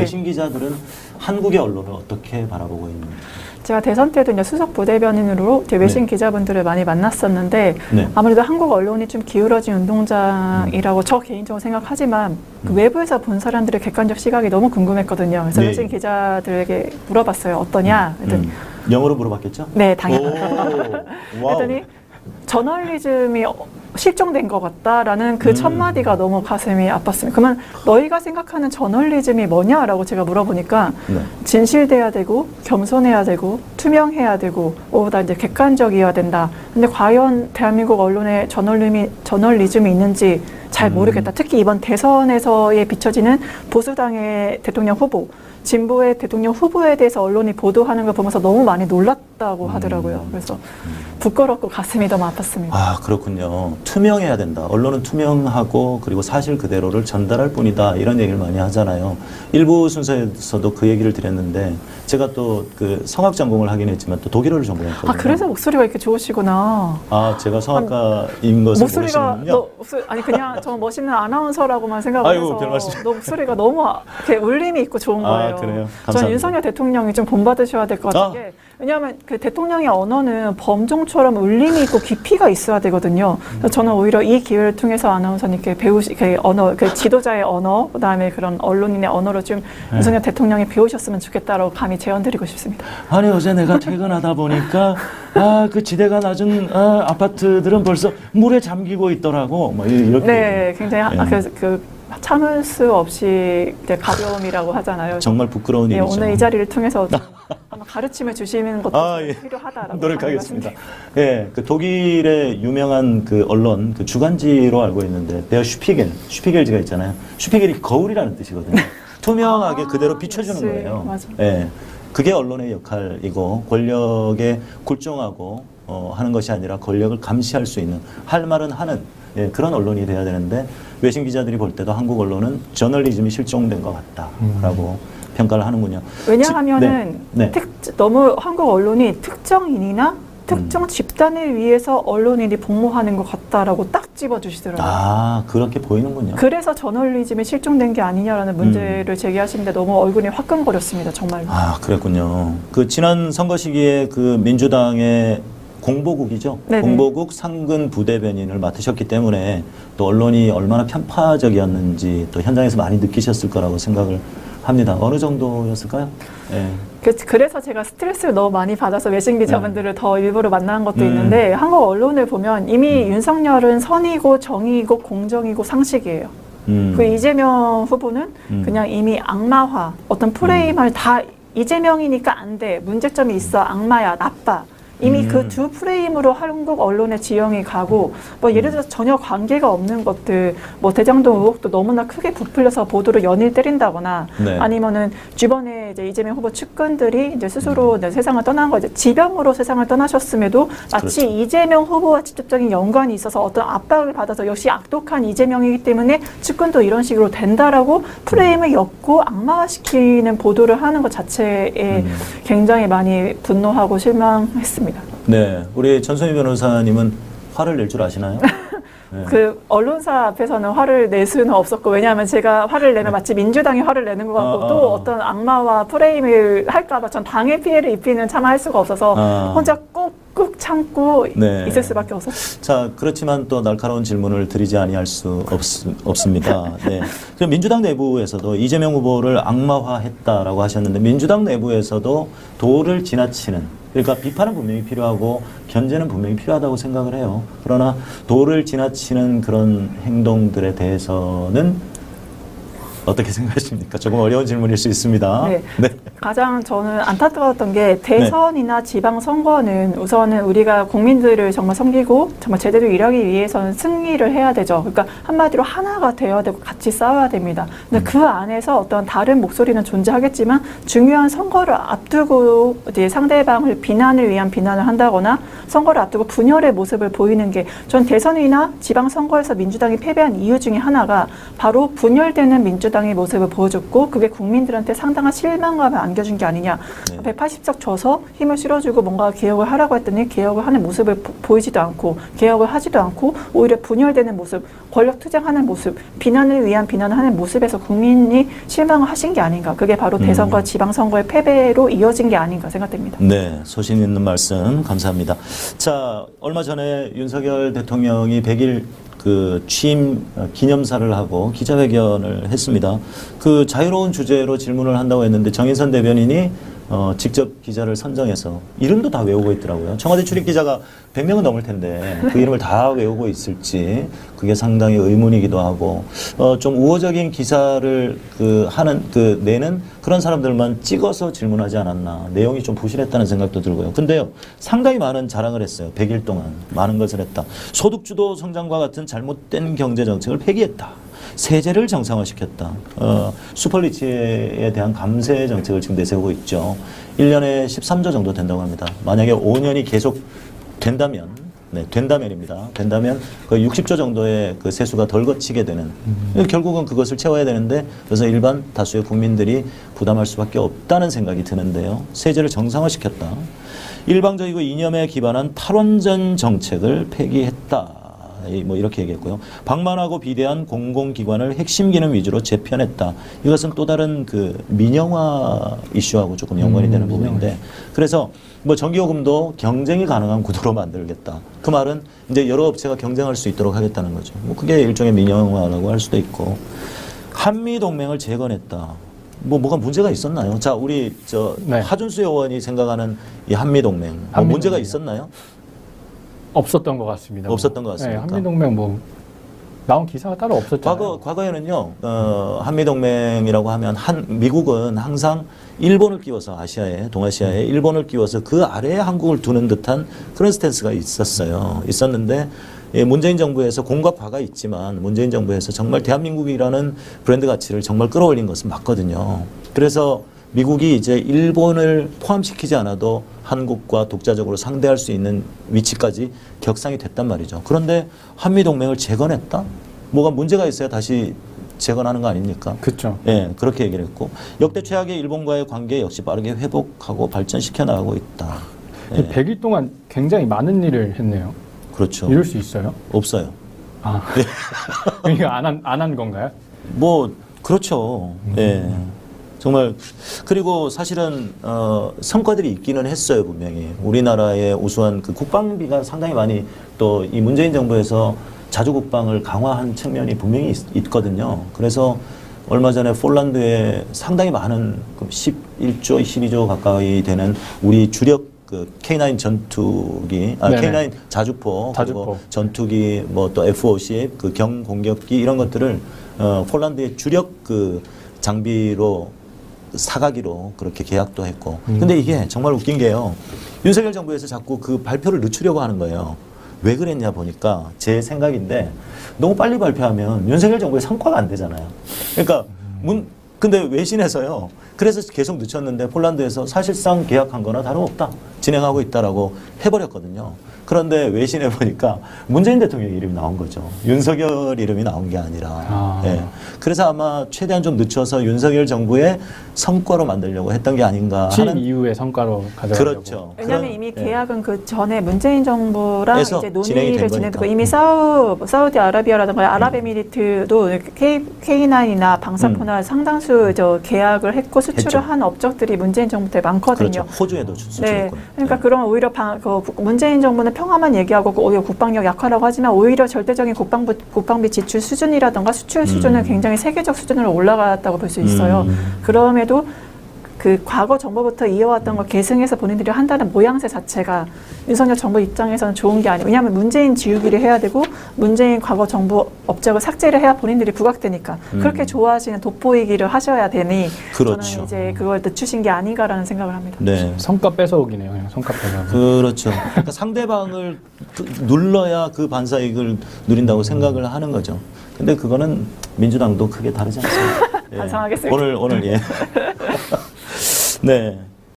외신 기자들은 한국의 언론을 어떻게 바라보고 있는지. 제가 대선 때도 이제 수석 부대변인으로 이제 외신 네. 기자분들을 많이 만났었는데 네. 아무래도 한국 언론이 좀 기울어진 운동장이라고 저 개인적으로 생각하지만 그 외부에서 본 사람들의 객관적 시각이 너무 궁금했거든요. 그래서 네. 외신 기자들에게 물어봤어요. 어떠냐? 그랬더니 영어로 물어봤겠죠? 네, 당연하죠. 와우. 그랬더니 저널리즘이 실종된 것 같다라는 그 첫 마디가 너무 가슴이 아팠습니다. 그러면 너희가 생각하는 저널리즘이 뭐냐라고 제가 물어보니까 네. 진실돼야 되고 겸손해야 되고 투명해야 되고 다 이제 객관적이어야 된다. 근데 과연 대한민국 언론에 저널리즘이 있는지 잘 모르겠다. 특히 이번 대선에서의 비춰지는 보수당의 대통령 후보, 진보의 대통령 후보에 대해서 언론이 보도하는 걸 보면서 너무 많이 놀랐다고 하더라고요. 그래서 부끄럽고 가슴이 너무 아팠습니다. 아, 그렇군요. 투명해야 된다. 언론은 투명하고 그리고 사실 그대로를 전달할 뿐이다. 이런 얘기를 많이 하잖아요. 일부 순서에서도 그 얘기를 드렸는데 제가 또 그 성악 전공을 하긴 했지만 또 독일어를 전공했거든요. 아, 그래서 목소리가 이렇게 좋으시구나. 아, 제가 성악가인 것을 목소리가 모르시는군요. 아니 그냥 저 멋있는 아나운서라고만 생각을 아이고, 해서 별 말씀. 너 목소리가 너무 이렇게 울림이 있고 좋은 거예요. 그래요? 감사합니다. 저는 윤석열 대통령이 좀 본받으셔야 될 것 같은 게 왜냐하면 그 대통령의 언어는 범종처럼 울림이 있고 깊이가 있어야 되거든요. 그래서 저는 오히려 이 기회를 통해서 아나운서님께 그 언어, 그 지도자의 언어, 그다음에 그런 언론인의 언어로 좀 윤석열 대통령이 배우셨으면 좋겠다라고 감히 제언드리고 싶습니다. 아니 어제 내가 퇴근하다 보니까 그 지대가 낮은 아파트들은 벌써 물에 잠기고 있더라고. 뭐 이렇게. 네, 굉장히 네. 그 참을 수 없이 이제 가벼움이라고 하잖아요. 정말 부끄러운 예, 일이죠. 오늘 이 자리를 통해서 좀 한번 가르침을 주시는 것도 예. 필요하다라고 노력하겠습니다. 예, 그 독일의 유명한 그 언론 그 주간지로 알고 있는데 베어 슈피겔지가 있잖아요. 슈피겔이 거울이라는 뜻이거든요. 투명하게 그대로 비춰주는 역시, 거예요. 맞아. 예, 그게 언론의 역할이고 권력에 굴종하고 하는 것이 아니라 권력을 감시할 수 있는 할 말은 하는 그런 언론이 돼야 되는데 외신 기자들이 볼 때도 한국 언론은 저널리즘이 실종된 것 같다라고 평가를 하는군요. 왜냐하면은 네. 너무 한국 언론이 특정인이나 특정 집단을 위해서 언론인이 복무하는 것 같다라고 딱 집어주시더라고요. 아, 그렇게 보이는군요. 그래서 저널리즘이 실종된 게 아니냐라는 문제를 제기하시는데 너무 얼굴이 화끈거렸습니다. 정말로. 아, 그랬군요. 그 지난 선거 시기에 그 민주당의 공보국이죠. 네네. 공보국 상근 부대변인을 맡으셨기 때문에 또 언론이 얼마나 편파적이었는지 또 현장에서 많이 느끼셨을 거라고 생각을 합니다. 어느 정도였을까요? 예. 그래서 제가 스트레스를 너무 많이 받아서 외신 기자분들을 더 일부러 만난 것도 있는데 한국 언론을 보면 이미 윤석열은 선이고 정의이고 공정이고 상식이에요. 그 이재명 후보는 그냥 이미 악마화, 어떤 프레임을 다 이재명이니까 안 돼, 문제점이 있어, 악마야, 나빠. 이미 그 두 프레임으로 한국 언론의 지형이 가고 뭐 예를 들어서 전혀 관계가 없는 것들 뭐 대장동 의혹도 너무나 크게 부풀려서 보도를 연일 때린다거나 네. 아니면은 주변에 이제 이재명 후보 측근들이 이제 스스로 이제 세상을 떠난 거 이제 지병으로 세상을 떠나셨음에도 마치 그렇죠. 이재명 후보와 직접적인 연관이 있어서 어떤 압박을 받아서 역시 악독한 이재명이기 때문에 측근도 이런 식으로 된다라고 프레임을 엮고 악마화시키는 보도를 하는 것 자체에 굉장히 많이 분노하고 실망했습니다. 네, 우리 전소미 변호사님은 화를 낼 줄 아시나요? 네. 그 언론사 앞에서는 화를 낼 수는 없었고 왜냐하면 제가 화를 내면 마치 민주당이 화를 내는 것 같고 또 어떤 악마와 프레임을 할까봐 전 당의 피해를 입히는 참 할 수가 없어서 혼자 꾹꾹 참고 네. 있을 수밖에 없었죠. 자, 그렇지만 또 날카로운 질문을 드리지 아니할 수 없습니다. 네. 그럼 민주당 내부에서도 이재명 후보를 악마화했다라고 하셨는데 민주당 내부에서도 도를 지나치는 그러니까 비판은 분명히 필요하고 견제는 분명히 필요하다고 생각을 해요. 그러나 도를 지나치는 그런 행동들에 대해서는 어떻게 생각하십니까? 조금 어려운 질문일 수 있습니다. 네. 네. 가장 저는 안타까웠던 게 대선이나 지방선거는 우선은 우리가 국민들을 정말 섬기고 정말 제대로 일하기 위해서는 승리를 해야 되죠. 그러니까 한마디로 하나가 되어야 되고 같이 싸워야 됩니다. 근데 그 안에서 어떤 다른 목소리는 존재하겠지만 중요한 선거를 앞두고 이제 상대방을 비난을 위한 비난을 한다거나 선거를 앞두고 분열의 모습을 보이는 게 전 대선이나 지방선거에서 민주당이 패배한 이유 중에 하나가 바로 분열되는 민주당 민주당의 모습을 보여줬고 그게 국민들한테 상당한 실망감을 안겨준 게 아니냐. 네. 180석 져서 힘을 실어주고 뭔가 개혁을 하라고 했더니 개혁을 하는 모습을 보이지도 않고 개혁을 하지도 않고 오히려 분열되는 모습, 권력 투쟁하는 모습, 비난을 위한 비난을 하는 모습에서 국민이 실망을 하신 게 아닌가. 그게 바로 대선과 지방선거의 패배로 이어진 게 아닌가 생각됩니다. 네, 소신 있는 말씀 감사합니다. 자, 얼마 전에 윤석열 대통령이 100일 그 취임 기념사를 하고 기자회견을 했습니다. 그 자유로운 주제로 질문을 한다고 했는데 정인선 대변인이 직접 기자를 선정해서 이름도 다 외우고 있더라고요. 청와대 출입 기자가 100명은 넘을 텐데 그 이름을 다 외우고 있을지 그게 상당히 의문이기도 하고 좀 우호적인 기사를 내는 그런 사람들만 찍어서 질문하지 않았나. 내용이 좀 부실했다는 생각도 들고요. 근데요, 상당히 많은 자랑을 했어요. 100일 동안 많은 것을 했다. 소득주도 성장과 같은 잘못된 경제 정책을 폐기했다. 세제를 정상화시켰다. 슈퍼리치에 대한 감세 정책을 지금 내세우고 있죠. 1년에 13조 정도 된다고 합니다. 만약에 5년이 계속 된다면, 네, 된다면입니다. 된다면 거의 60조 정도의 그 세수가 덜 거치게 되는, 결국은 그것을 채워야 되는데, 그래서 일반 다수의 국민들이 부담할 수밖에 없다는 생각이 드는데요. 세제를 정상화시켰다. 일방적이고 이념에 기반한 탈원전 정책을 폐기했다. 뭐 이렇게 얘기했고요. 방만하고 비대한 공공기관을 핵심 기능 위주로 재편했다. 이것은 또 다른 그 민영화 이슈하고 조금 연관이 되는 부분인데, 그래서 뭐 전기요금도 경쟁이 가능한 구도로 만들겠다. 그 말은 이제 여러 업체가 경쟁할 수 있도록 하겠다는 거죠. 뭐 그게 일종의 민영화라고 할 수도 있고, 한미 동맹을 재건했다. 뭐가 문제가 있었나요? 자, 우리 네. 하준수 의원이 생각하는 이 한미 동맹, 문제가 있었나요? 없었던 것 같습니다. 없었던 것 같습니까? 네, 한미동맹 뭐 나온 기사가 따로 없었잖아요. 과거에는요, 한미동맹이라고 하면 미국은 항상 일본을 끼워서 동아시아에 일본을 끼워서 그 아래에 한국을 두는 듯한 그런 스탠스가 있었는데, 예, 문재인 정부에서 공과 과가 있지만 문재인 정부에서 정말 대한민국이라는 브랜드 가치를 정말 끌어올린 것은 맞거든요. 그래서 미국이 이제 일본을 포함시키지 않아도 한국과 독자적으로 상대할 수 있는 위치까지 격상이 됐단 말이죠. 그런데 한미동맹을 재건했다? 뭐가 문제가 있어야 다시 재건하는 거 아닙니까? 그렇죠. 예, 그렇게 얘기를 했고, 역대 최악의 일본과의 관계 역시 빠르게 회복하고 발전시켜 나가고 있다. 예. 100일 동안 굉장히 많은 일을 했네요. 그렇죠. 이럴 수 있어요? 없어요. 아, 그러니까 안 한 건가요? 뭐 그렇죠. 예. 정말. 그리고 사실은 성과들이 있기는 했어요. 분명히 우리나라의 우수한 그 국방비가 상당히 많이 또 이 문재인 정부에서 자주 국방을 강화한 측면이 분명히 있거든요. 그래서 얼마 전에 폴란드에 상당히 많은 11조, 12조 가까이 되는 우리 주력 그 K9 전투기, K9 자주포, 그리고 전투기, 뭐 또 F-50, 그 경공격기 이런 것들을 폴란드의 주력 그 장비로 사가기로 그렇게 계약도 했고. 근데 이게 정말 웃긴 게요. 윤석열 정부에서 자꾸 그 발표를 늦추려고 하는 거예요. 왜 그랬냐 보니까 제 생각인데, 너무 빨리 발표하면 윤석열 정부의 성과가 안 되잖아요. 그러니까 근데 외신에서요. 그래서 계속 늦췄는데 폴란드에서 사실상 계약한 거나 다름없다. 진행하고 있다라고 해버렸거든요. 그런데 외신에 보니까 문재인 대통령 이름이 나온 거죠. 윤석열 이름이 나온 게 아니라. 예. 그래서 아마 최대한 좀 늦춰서 윤석열 정부의 성과로 만들려고 했던 게 아닌가 취임 하는. 이후의 성과로 가져가려고. 그렇죠. 왜냐하면 이미 계약은 그 전에 문재인 정부랑 이제 논의를 진행되고 이미 거니까. 사우디아라비아라든가 아랍에미리트도 K9이나 방사포나 상당수 계약을 했고 수출을 한 업적들이 문재인 정부 때 많거든요. 그렇죠. 호주에도 수출했고. 그러니까 그런 오히려 문재인 정부는 평화만 얘기하고 오히려 국방력 약화라고 하지만 오히려 절대적인 국방비 지출 수준이라든가 수출 수준은 굉장히 세계적 수준으로 올라갔다고 볼 수 있어요. 그럼에도 그 과거 정부부터 이어왔던 걸 계승해서 본인들이 한다는 모양새 자체가 윤석열 정부 입장에서는 좋은 게 아니에요. 왜냐하면 문재인 지우기를 해야 되고 문재인 과거 정부 업적을 삭제를 해야 본인들이 부각되니까 그렇게 좋아하시는 돋보이기를 하셔야 되니 그렇죠. 저는 이제 그걸 늦추신 게 아닌가라는 생각을 합니다. 네. 성과 뺏어오기네요. 그냥 성과 뺏어오기. 그렇죠. 그러니까 상대방을 눌러야 그 반사이익을 누린다고 생각을 하는 거죠. 근데 그거는 민주당도 크게 다르지 않습니다. 예. 반성하겠습니다. 오늘 예. 네.